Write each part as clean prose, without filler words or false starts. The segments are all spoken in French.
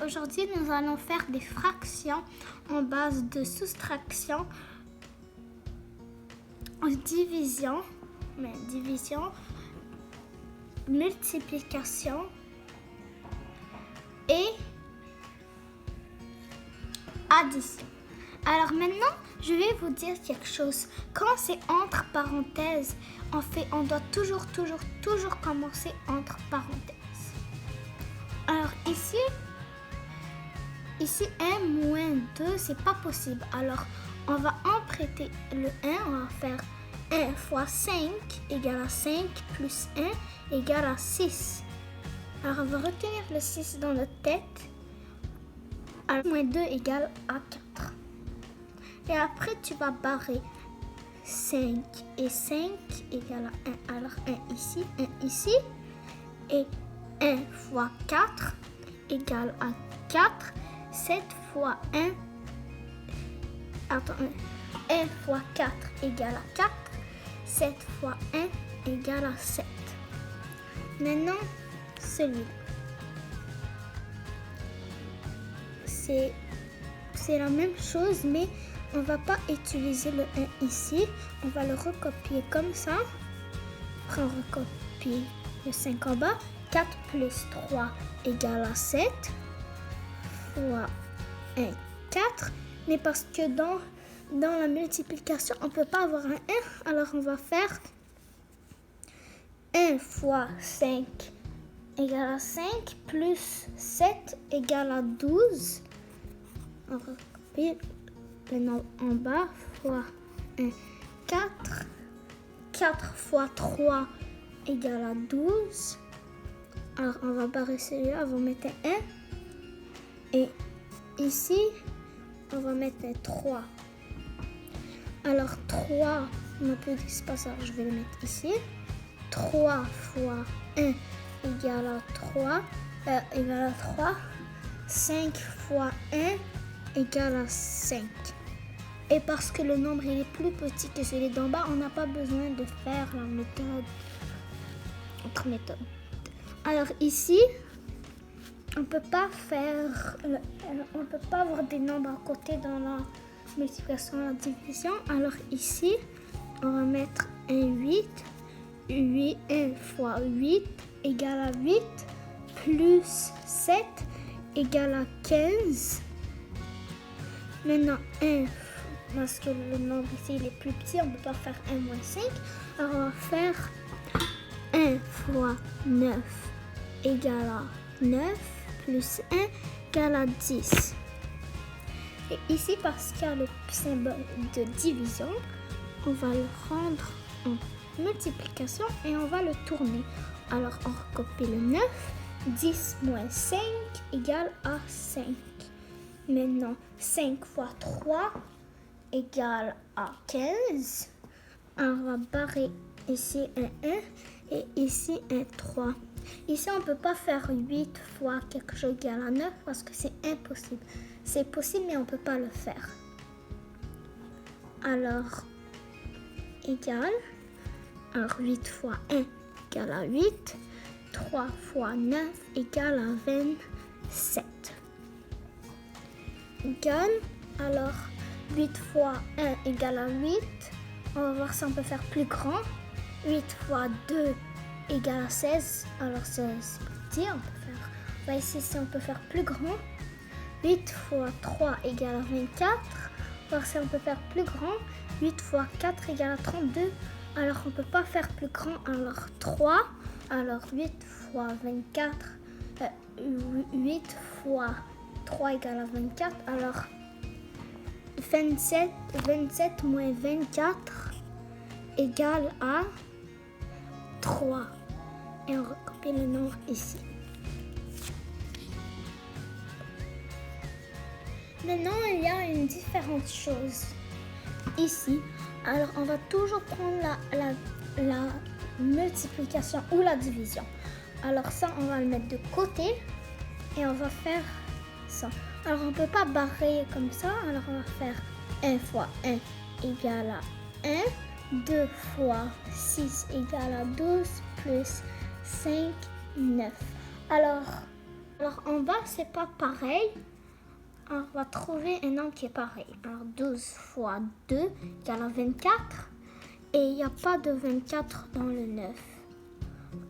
aujourd'hui, nous allons faire des fractions en base de soustraction, division, multiplication et addition. Alors maintenant, je vais vous dire quelque chose. Quand c'est entre parenthèses, on doit toujours commencer entre parenthèses. Alors ici 1 moins 2, c'est pas possible. Alors, on va emprunter le 1, on va faire 1 fois 5 égale à 5 plus 1 égale à 6. Alors, on va retenir le 6 dans notre tête. Alors, moins 2 égale à 4. Et après, tu vas barrer 5 et 5 égale à 1. Alors, 1 ici. Et 1 fois 4 égale à 4. 7 fois 1. Attends, 1 fois 4 égale à 4. 7 fois 1 égale à 7. Maintenant, celui-là. C'est la même chose, mais on ne va pas utiliser le 1 ici. On va le recopier comme ça. Après, on recopie le 5 en bas. 4 plus 3 égale à 7. Fois 1, 4. Mais parce que dans la multiplication, on ne peut pas avoir un 1. Alors, on va faire 1 fois 5 égale à 5 plus 7 égale à 12. On recopie le nombre en bas fois 1, 4. 4 fois 3 égale à 12. Alors, on va barrer celui-là, on va mettre un 1. Et ici, on va mettre un 3. Alors, 3, on n'a plus d'espace, alors je vais le mettre ici. 3 fois 1 égale à 3. 5 fois 1 égale à 5. Et parce que le nombre il est plus petit que celui d'en bas, on n'a pas besoin de faire notre méthode. Alors ici, on peut pas avoir des nombres à côté dans la multiplication et la division. Alors ici, on va mettre un 8. 1 fois 8 égale à 8 plus 7 égale à 15. Maintenant, 1, parce que le nombre ici il est plus petit, on ne peut pas faire 1 moins 5. Alors, on va faire 1 fois 9 égale à 9 plus 1 égale à 10. Et ici, parce qu'il y a le symbole de division, on va le rendre en multiplication et on va le tourner. Alors, on recopie le 9. 10 moins 5 égale à 5. Maintenant, 5 fois 3 égale à 15. On va barrer ici un 1 et ici un 3. Ici, on ne peut pas faire 8 fois quelque chose égale à 9 parce que c'est impossible. C'est possible, mais on ne peut pas le faire. Alors, égal. Alors, 8 fois 1 égale à 8. 3 fois 9 égale à 27. Égal. Alors, 8 fois 1 égale à 8. On va voir si on peut faire plus grand. 8 fois 2 égale à 16. Alors, c'est petit, on peut faire. On va essayer si on peut faire plus grand. 8 fois 3 égale à 24. On va voir si on peut faire plus grand. 8 fois 4 égale à 32. Alors, on ne peut pas faire plus grand. Alors, 3. Alors, 8 fois 24. 8 fois 3 égale à 24. Alors, 27 moins 24 égale à 3. Et on recopie le nombre ici. Maintenant, il y a une différente chose ici. Alors, on va toujours prendre la multiplication ou la division. Alors ça, on va le mettre de côté et on va faire ça. Alors, on ne peut pas barrer comme ça. Alors, on va faire 1 fois 1 égale à 1. 2 fois 6 égale à 12 plus 5, 9. Alors, Alors en bas, c'est pas pareil. Alors, on va trouver un nombre qui est pareil. Alors 12 fois 2 égale à 24. Et il n'y a pas de 24 dans le 9.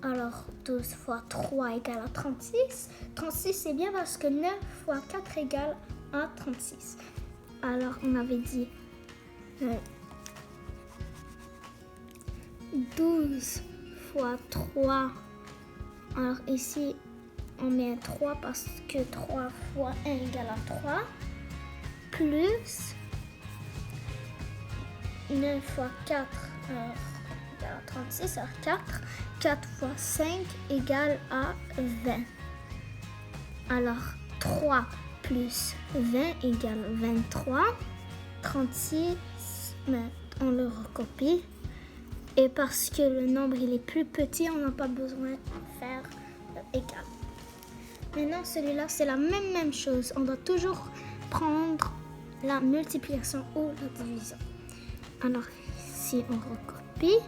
Alors 12 fois 3 égale à 36. 36 c'est bien parce que 9 fois 4 égale à 36. Alors on avait dit 12 fois 3. Alors ici on met un 3 parce que 3 fois 1 égale à 3. Plus 9 fois 4 égale à 36. Alors 4. 4 fois 5 égale à 20. Alors 3 plus 20 égale 23. 36, on le recopie. Et parce que le nombre il est plus petit, on n'a pas besoin de faire égal. Maintenant, celui-là, c'est la même chose. On doit toujours prendre la multiplication ou la division. Alors, si on recopie,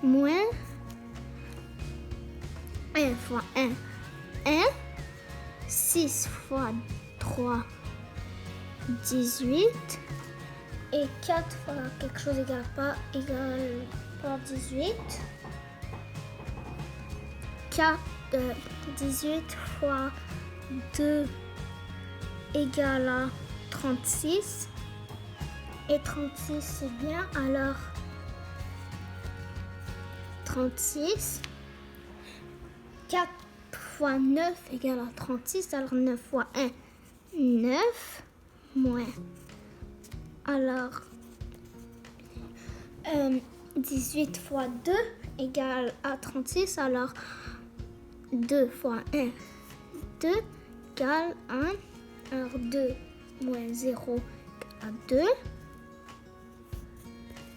moins 1 fois 1, 1. 6 fois 3, 18. Et 4 fois quelque chose égale pas 18. 18 fois 2 égale à 36. Et 36 c'est bien, alors 36. 4 fois 9 égale à 36, alors 9 fois 1, 9, moins. Alors 18 fois 2 égale à 36, alors 2 fois 1, 2 égale 1, alors 2 moins 0 égale à 2.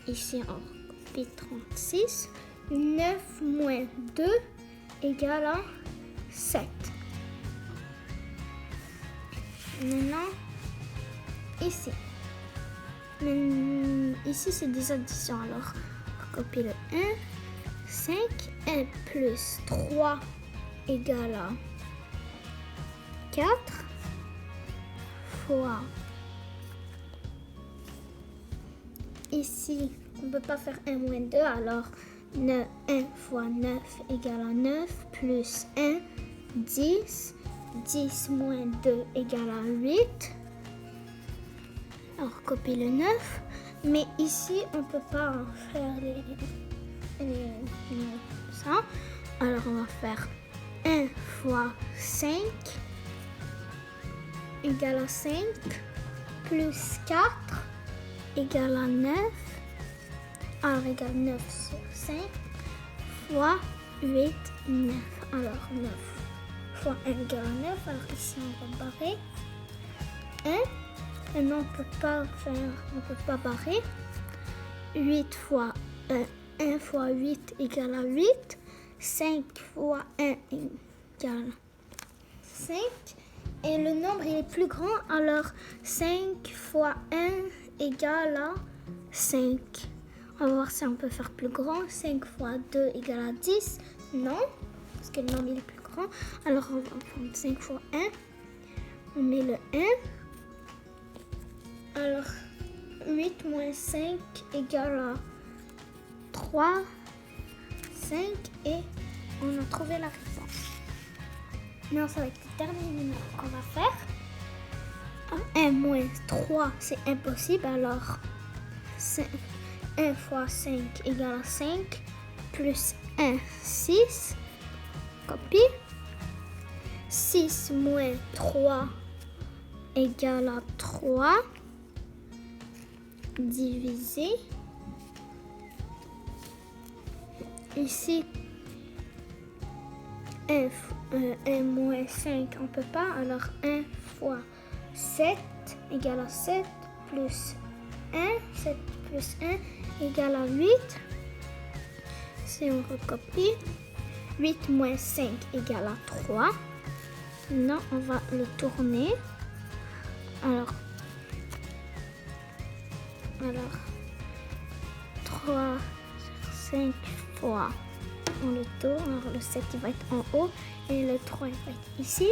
Ici on copie 36, 9 moins 2 égale à 7. Maintenant, ici. Ici, c'est des additions. Alors, on copie le 1. 5. 1 plus 3 égale à 4 fois. Ici, on ne peut pas faire 1 moins 2. Alors, 1 fois 9 égale à 9 plus 1, 10. 10 moins 2 égale à 8. Alors, copie le 9. Mais ici, on ne peut pas faire ça. Alors, on va faire 1 fois 5 égale à 5 plus 4 égale à 9. Alors, égale 9 sur 5 fois 8, 9. Alors, 9 fois 1 égale à 9. Alors, ici, on va barrer 1. Maintenant, on ne peut pas barrer. 8 fois 1 fois 8 égale à 8. 5 fois 1 égale 5. Et le nombre il est plus grand, alors 5 fois 1 égale à 5. On va voir si on peut faire plus grand. 5 fois 2 égale à 10. Non, parce que le nombre il est plus grand. Alors on va prendre 5 fois 1. On met le 1. Alors 8 moins 5 égale à 3, 5 et on a trouvé la réponse. Maintenant, ça va être le dernier numéro qu'on va faire. 1 moins 3, c'est impossible. Alors, 1 fois 5 égale à 5. Plus 1, 6. Copie. 6 moins 3 égale à 3. Divisé. Ici, 1 moins 5, on ne peut pas. Alors, 1 fois 7 égale à 7 plus 1. 7 plus 1 égale à 8. Si on recopie, 8 moins 5 égale à 3. Maintenant, on va le tourner. Alors 3, 5 fois. On le tourne. Alors, le 7 il va être en haut et le 3 il va être ici.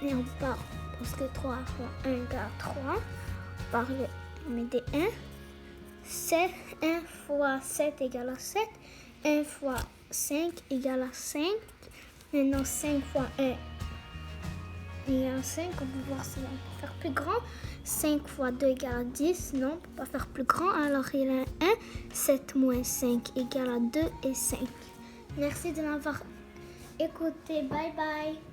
Et on part, parce que 3 fois 1 égale 3. On met des 1. 7, 1 fois 7 égale à 7. 1 fois 5 égale à 5. Maintenant, 5 fois 1 égale à 5. On peut voir si on peut faire plus grand. 5 fois 2 égale à 10. Non, on ne peut pas faire plus grand. Alors, il y a 1. 7 moins 5 égale à 2 et 5. Merci de m'avoir écouté. Bye bye.